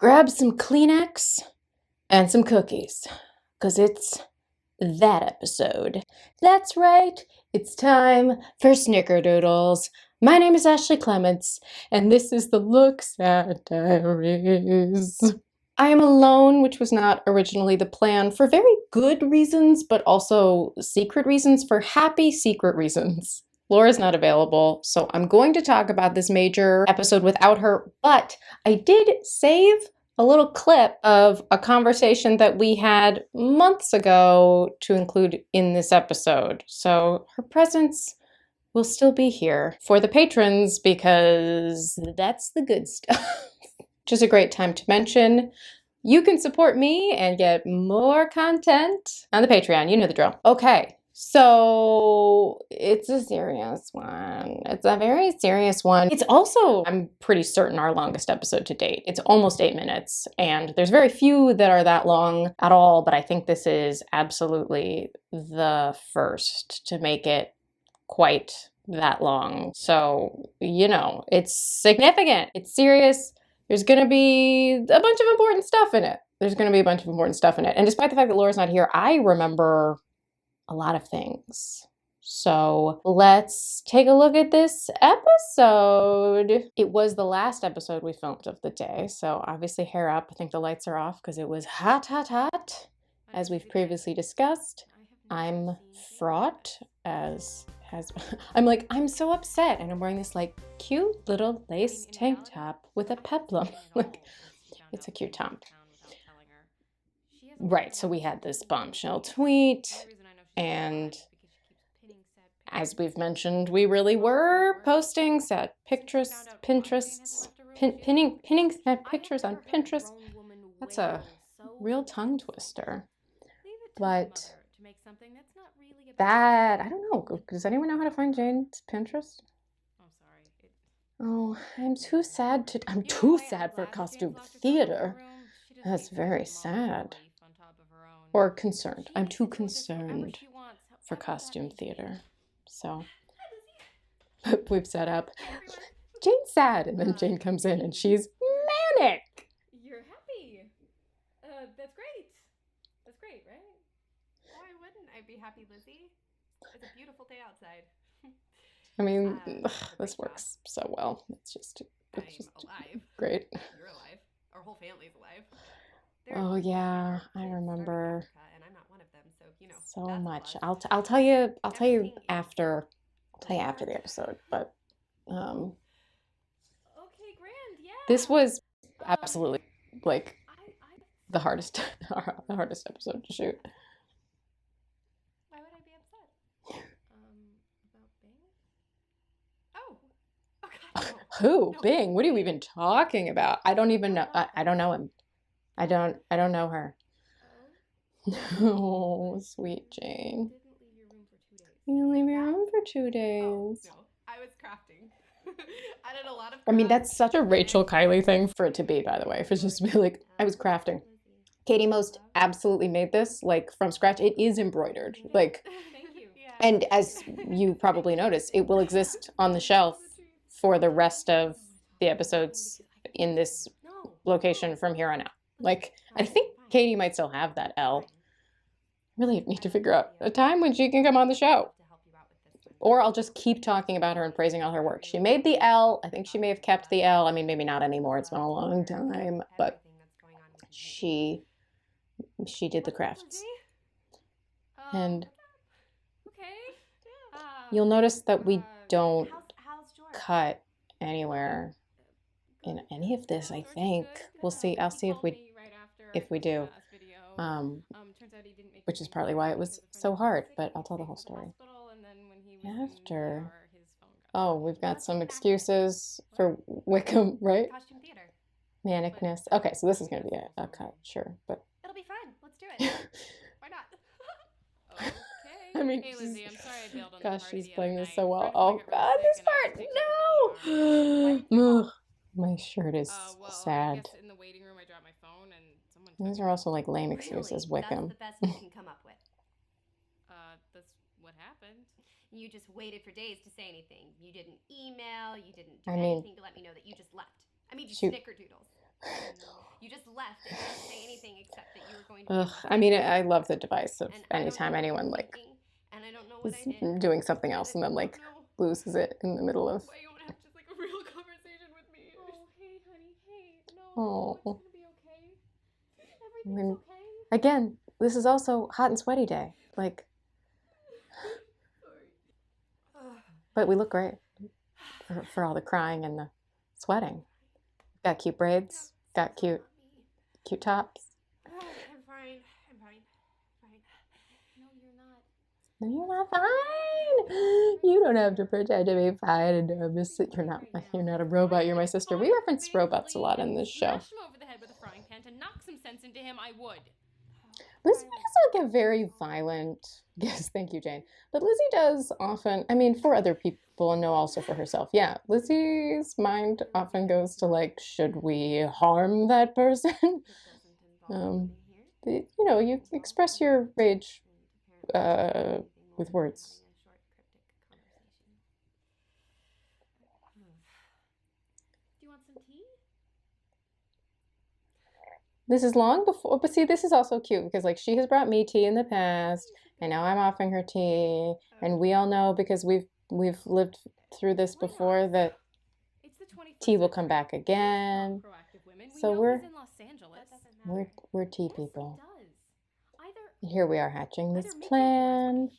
grab some Kleenex and some cookies, because it's that episode. That's right, it's time for Snickerdoodles. My name is Ashley Clements, and this is the Looks at Diaries. I am alone, which was not originally the plan, for very good reasons, but also secret reasons, for happy secret reasons. Laura's not available, so I'm going to talk about this major episode without her, but I did save a little clip of a conversation that we had months ago to include in this episode. So her presence will still be here for the patrons because that's the good stuff. Which is a great time to mention. You can support me and get more content on the Patreon. You know the drill. Okay, so it's a serious one. It's a very serious one. It's also, I'm pretty certain, our longest episode to date. It's almost 8 minutes, and there's very few that are that long at all, but I think this is absolutely the first to make it quite that long. So, you know, it's significant. It's serious. There's going to be a bunch of important stuff in it. And despite the fact that Laura's not here, I remember a lot of things. So let's take a look at this episode. It was the last episode we filmed of the day. So obviously hair up. I think the lights are off because it was hot, hot, hot. As we've previously discussed, I'm fraught I'm so upset, and I'm wearing this like cute little lace tank top with a peplum. Like, it's a cute top. Right, so we had this bombshell tweet, and as we've mentioned, we really were posting sad pictures, pinning sad pictures on Pinterest. That's a real tongue twister. But that, I don't know. Does anyone know how to find Jane's Pinterest? Oh, I'm too sad for costume theater. That's very sad. Or concerned. I'm too concerned for costume theater. So we've set up. Jane's sad, and then Jane comes in and she's manic. You're happy. That's great. That's great, right? Why wouldn't I be happy, Lizzie? It's a beautiful day outside. I mean, this works so well. It's just alive. Great. You're alive. Our whole family's alive. Oh yeah, I remember. And I'm not one of them, so you know. So much. I'll tell you after. I'll tell you after the episode. But Okay, grand. Yeah. This was absolutely like the hardest episode to shoot. Why would I be upset? About Bing? Oh. Okay. Who? No. Bing? What are you even talking about? I don't even know. I don't know him. I don't know her. Oh, sweet Jane. You didn't leave your room for 2 days. Oh, no, I was crafting. I did a lot of crafts. I mean, that's such a Rachel Kiley thing for it to be, by the way. For just to be like, I was crafting. Katie most absolutely made this, like, from scratch. It is embroidered. Like, thank you. Yeah. And as you probably noticed, it will exist on the shelf for the rest of the episodes in this location from here on out. Like, I think Katie might still have that L. Really need to figure out a time when she can come on the show. Or I'll just keep talking about her and praising all her work. She made the L. I think she may have kept the L. I mean, maybe not anymore. It's been a long time. But she did the crafts. And you'll notice that we don't cut anywhere in any of this, I think. We'll see. I'll see if we do. Which is partly why it was so hard, but I'll tell the whole story. After. Oh, we've got some excuses for Wickham, right? Costume theater. Manicness. Okay, so this is going to be a cut, sure, but. It'll be fun. Let's do it. Why not? Okay. I mean, hey, Lizzie, I'm sorry I bailed on gosh, the party she's playing this so night. well. Oh, God, this part, no! My shirt is sad. I guess in the waiting room I dropped my phone and someone. These are also like lame excuses, Wickham. That's the best you can come up with. That's what happened. You just waited for days to say anything. You didn't email. You didn't do anything to let me know that you just left. I mean, just snickerdoodles. You just left and didn't say anything except that you were going to. Be Ugh, I mean, I love the device of and I don't anytime know what anyone I'm like thinking, and I don't know what is I did. doing something else and then I like don't know. loses it in the middle of. Why you want to have just like a real conversation with me? Oh, hey, honey, hey, no, Oh. it's gonna be okay. Everything's Then, okay. again, this is also hot and sweaty day. Like, Sorry. but we look great for all the crying and the sweating. Got cute braids. Got cute tops. I'm fine. I'm fine. Fine. No, you're not. No, you're not fine. You don't have to pretend to be fine and nervous. You're not a robot. You're my sister. We reference robots a lot in this show. Smash him over the head with a frying pan to knock some sense into him. I would. Lizzie has like a very violent. Yes, thank you, Jane. But Lizzie does often. I mean, for other people and no, also for herself. Yeah, Lizzie's mind often goes to like, should we harm that person? You know, you express your rage with words. Do you want some tea? This is long before, but see, this is also cute because like she has brought me tea in the past, and now I'm offering her tea, and we all know because we've lived through this before that tea will come back again. So we're tea people. Here we are hatching this plan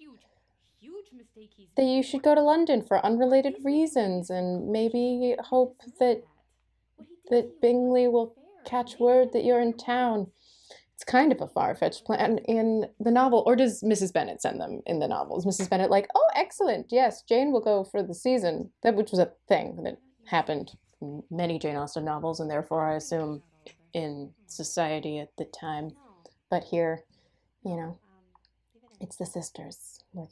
that you should go to London for unrelated reasons and maybe hope that Bingley will catch word that you're in town. It's kind of a far-fetched plan in the novel. Or does Mrs. Bennet send them in the novels? Mrs. Bennet like, oh, excellent, yes, Jane will go for the season. That which was a thing that happened in many Jane Austen novels, and therefore I assume in society at the time. But here, you know, it's the sisters. We're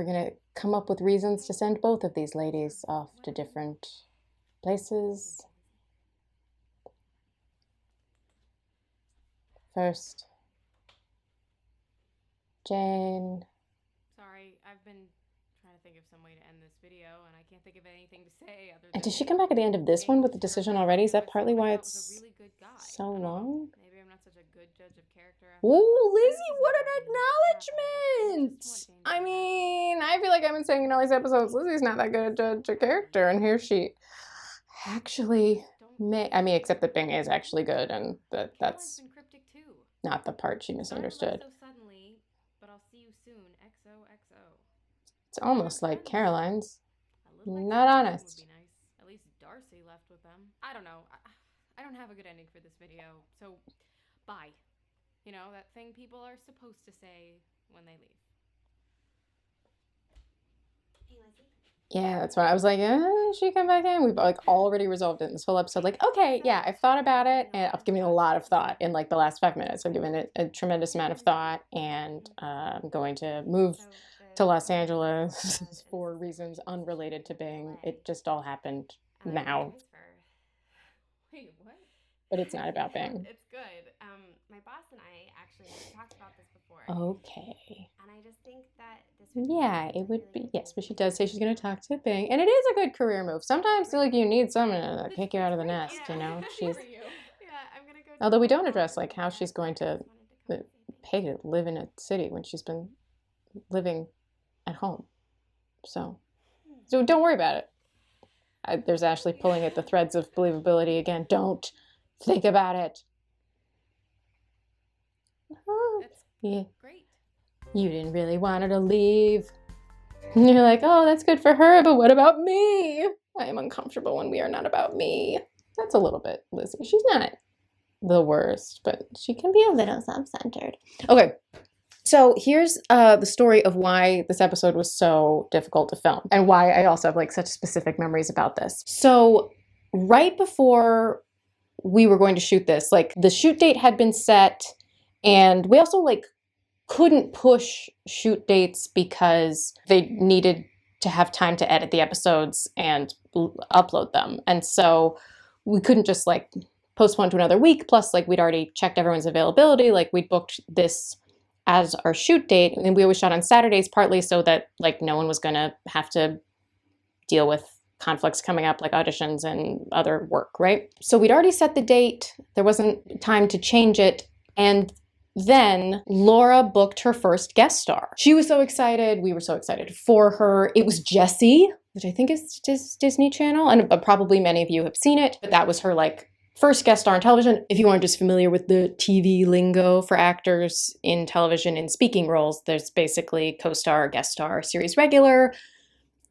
gonna come up with reasons to send both of these ladies off to different places. First, Jane. Sorry, I've been trying to think of some way to end this video, and I can't think of anything to say other than. And did she come back at the end of this one with the decision already? Is that partly why it's so long? Maybe I'm not such a good judge of character. Ooh, Lizzie, what an acknowledgement! I mean, I feel like I've been saying in all these episodes, Lizzie's not that good a judge of character, and here she actually may. I mean, except that Bing is actually good, and that's not the part she misunderstood. But I'll see you soon. XOXO. It's almost like Caroline's not honest. Would be nice. At least Darcy left with them. I don't know. I don't have a good ending for this video, so bye. You know, that thing people are supposed to say when they leave. Hey, Lizzie. Yeah, that's why I was like, she come back in. We've like already resolved it in this whole episode. Like, okay, yeah, I've thought about it, and I've given it a lot of thought in like the last 5 minutes. I've given it a tremendous amount of thought, and I'm going to move to Los Angeles for reasons unrelated to Bing. It just all happened now. Wait, what? But it's not about Bing. It's good. My boss and I actually talked about this before. Okay. And I just think that this would be, yes, but she does say she's going to talk to Bing. And it is a good career move. Sometimes like you need someone to kick you out of the nest, you know? She's. I'm gonna go. Although we don't address like how she's going to pay to live in a city when she's been living at home. So don't worry about it. There's Ashley pulling at the threads of believability again. Don't think about it. That's Yeah. great. You didn't really want her to leave. And you're like, oh, that's good for her, but what about me? I am uncomfortable when we are not about me. That's a little bit Lizzie. She's not the worst, but she can be a little self-centered. Okay, so here's the story of why this episode was so difficult to film and why I also have like such specific memories about this. So right before we were going to shoot this, like the shoot date had been set, and we also like couldn't push shoot dates because they needed to have time to edit the episodes and upload them. And so we couldn't just like postpone to another week. Plus, like we'd already checked everyone's availability. Like we'd booked this as our shoot date, and we always shot on Saturdays, partly so that like no one was gonna have to deal with conflicts coming up, like auditions and other work, right? So we'd already set the date. There wasn't time to change it. And then Laura booked her first guest star. She was so excited. We were so excited for her. It was Jessie, which I think is Disney Channel. And probably many of you have seen it, but that was her like first guest star on television. If you aren't just familiar with the TV lingo for actors in television in speaking roles, there's basically co-star, guest star, series regular.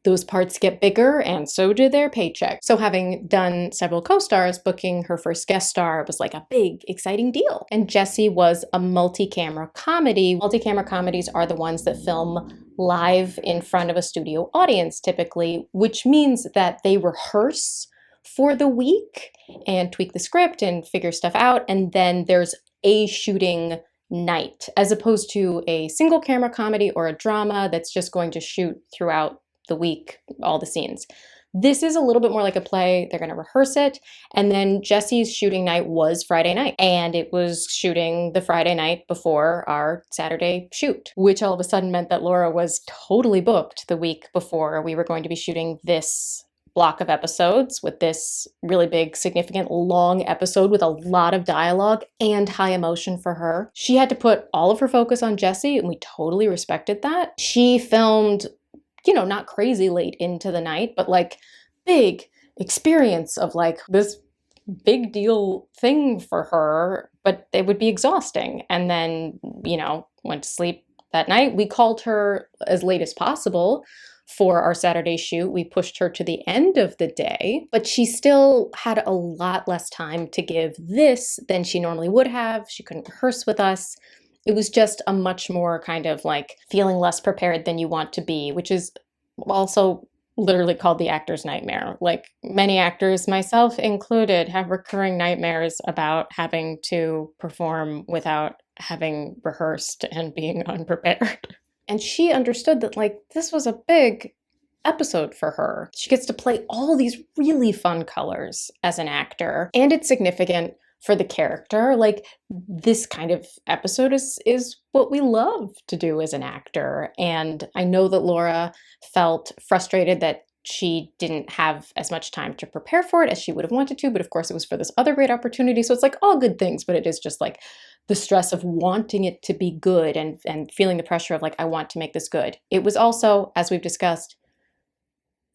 Those parts get bigger, and so do their paycheck. So having done several co-stars, booking her first guest star was like a big, exciting deal. And Jessie was a multi-camera comedy. Multi-camera comedies are the ones that film live in front of a studio audience, typically, which means that they rehearse for the week and tweak the script and figure stuff out. And then there's a shooting night, as opposed to a single camera comedy or a drama that's just going to shoot throughout the week, all the scenes. This is a little bit more like a play. They're going to rehearse it. And then Jessie's shooting night was Friday night. And it was shooting the Friday night before our Saturday shoot, which all of a sudden meant that Laura was totally booked the week before we were going to be shooting this block of episodes with this really big, significant, long episode with a lot of dialogue and high emotion for her. She had to put all of her focus on Jessie, and we totally respected that. She filmed, you know, not crazy late into the night, but like big experience of like this big deal thing for her, but it would be exhausting. And then, you know, went to sleep that night. We called her as late as possible for our Saturday shoot. We pushed her to the end of the day, but she still had a lot less time to give this than she normally would have. She couldn't rehearse with us. It was just a much more kind of like feeling less prepared than you want to be, which is also literally called the actor's nightmare. Like many actors, myself included, have recurring nightmares about having to perform without having rehearsed and being unprepared. And she understood that like this was a big episode for her. She gets to play all these really fun colors as an actor, and it's significant for the character. Like this kind of episode is what we love to do as an actor. And I know that Laura felt frustrated that she didn't have as much time to prepare for it as she would have wanted to, but of course it was for this other great opportunity. So it's like all good things, but it is just like the stress of wanting it to be good and feeling the pressure of like, I want to make this good. It was also, as we've discussed,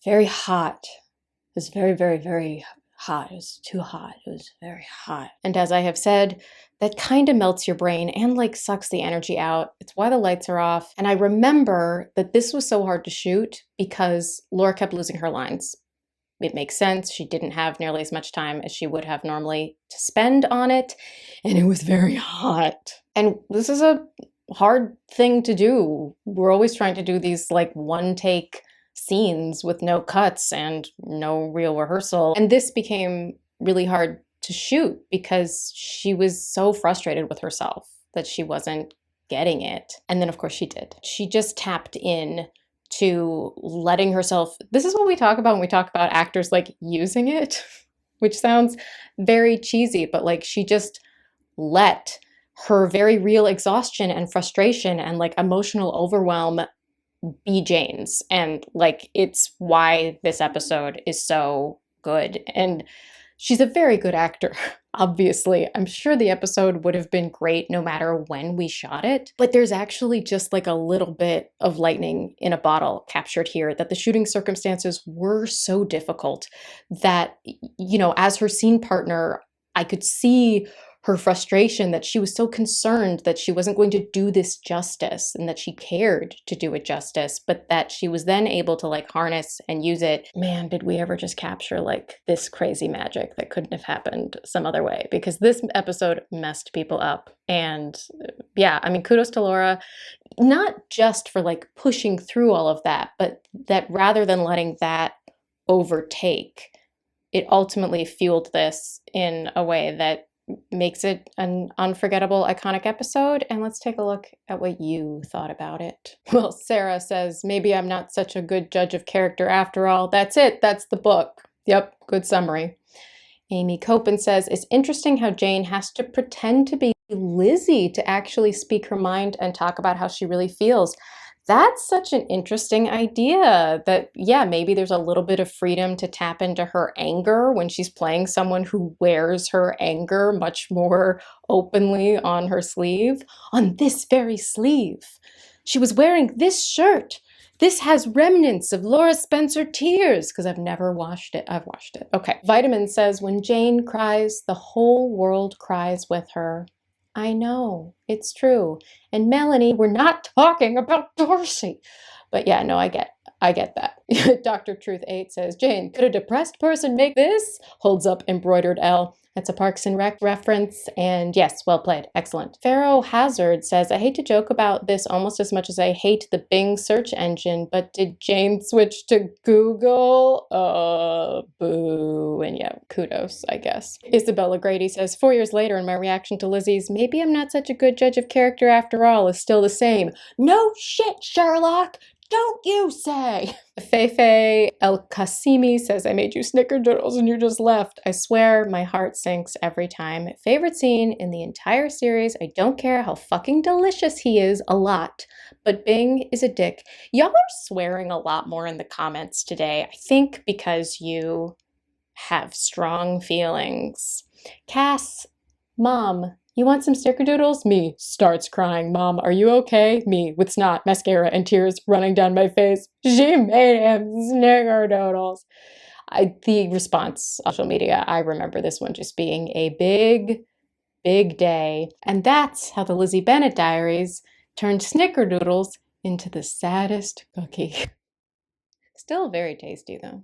very hot. It was very, very, very hot. It was too hot. It was very hot. And as I have said, that kind of melts your brain and like sucks the energy out. It's why the lights are off. And I remember that this was so hard to shoot because Laura kept losing her lines. It makes sense. She didn't have nearly as much time as she would have normally to spend on it. And it was very hot. And this is a hard thing to do. We're always trying to do these like one take scenes with no cuts and no real rehearsal. And this became really hard to shoot because she was so frustrated with herself that she wasn't getting it. And then of course she did. She just tapped in to letting herself, this is what we talk about when we talk about actors like using it, which sounds very cheesy, but like she just let her very real exhaustion and frustration and like emotional overwhelm be Jane's. And like it's why this episode is so good. And she's a very good actor, obviously. I'm sure the episode would have been great no matter when we shot it, but there's actually just like a little bit of lightning in a bottle captured here, that the shooting circumstances were so difficult that, you know, as her scene partner, I could see her frustration that she was so concerned that she wasn't going to do this justice and that she cared to do it justice, but that she was then able to like harness and use it. Man, did we ever just capture like this crazy magic that couldn't have happened some other way, because this episode messed people up. And yeah, I mean, kudos to Laura, not just for like pushing through all of that, but that rather than letting that overtake, it ultimately fueled this in a way that makes it an unforgettable, iconic episode. And let's take a look at what you thought about it. Well, Sarah says, maybe I'm not such a good judge of character after all. That's it. That's the book. Yep. Good summary. Amy Copen says, it's interesting how Jane has to pretend to be Lizzie to actually speak her mind and talk about how she really feels. That's such an interesting idea that, yeah, maybe there's a little bit of freedom to tap into her anger when she's playing someone who wears her anger much more openly on her sleeve. On this very sleeve, she was wearing this shirt. This has remnants of Laura Spencer tears because I've never washed it. I've washed it. Okay. Vitamin says, when Jane cries, the whole world cries with her. I know, it's true. And Melanie, we're not talking about Darcy. But yeah, no, I get that. Dr. Truth 8 says, Jane, could a depressed person make this? Holds up embroidered L. That's a Parks and Rec reference. And yes, well played. Excellent. Pharaoh Hazard says, I hate to joke about this almost as much as I hate the Bing search engine, but did Jane switch to Google? Boo. And yeah, kudos, I guess. Isabella Grady says, 4 years later, and my reaction to Lizzie's, maybe I'm not such a good judge of character after all, is still the same. No shit, Sherlock! Don't you say? Feifei El Kasimi says, I made you snickerdoodles and you just left. I swear my heart sinks every time. Favorite scene in the entire series. I don't care how fucking delicious he is a lot, but Bing is a dick. Y'all are swearing a lot more in the comments today. I think because you have strong feelings. Cass, Mom, you want some snickerdoodles? Me starts crying. Mom, are you okay? Me with snot, mascara, and tears running down my face. She made him snickerdoodles. The response on social media, I remember this one just being a big, big day. And that's how the Lizzie Bennet Diaries turned snickerdoodles into the saddest cookie. Still very tasty though.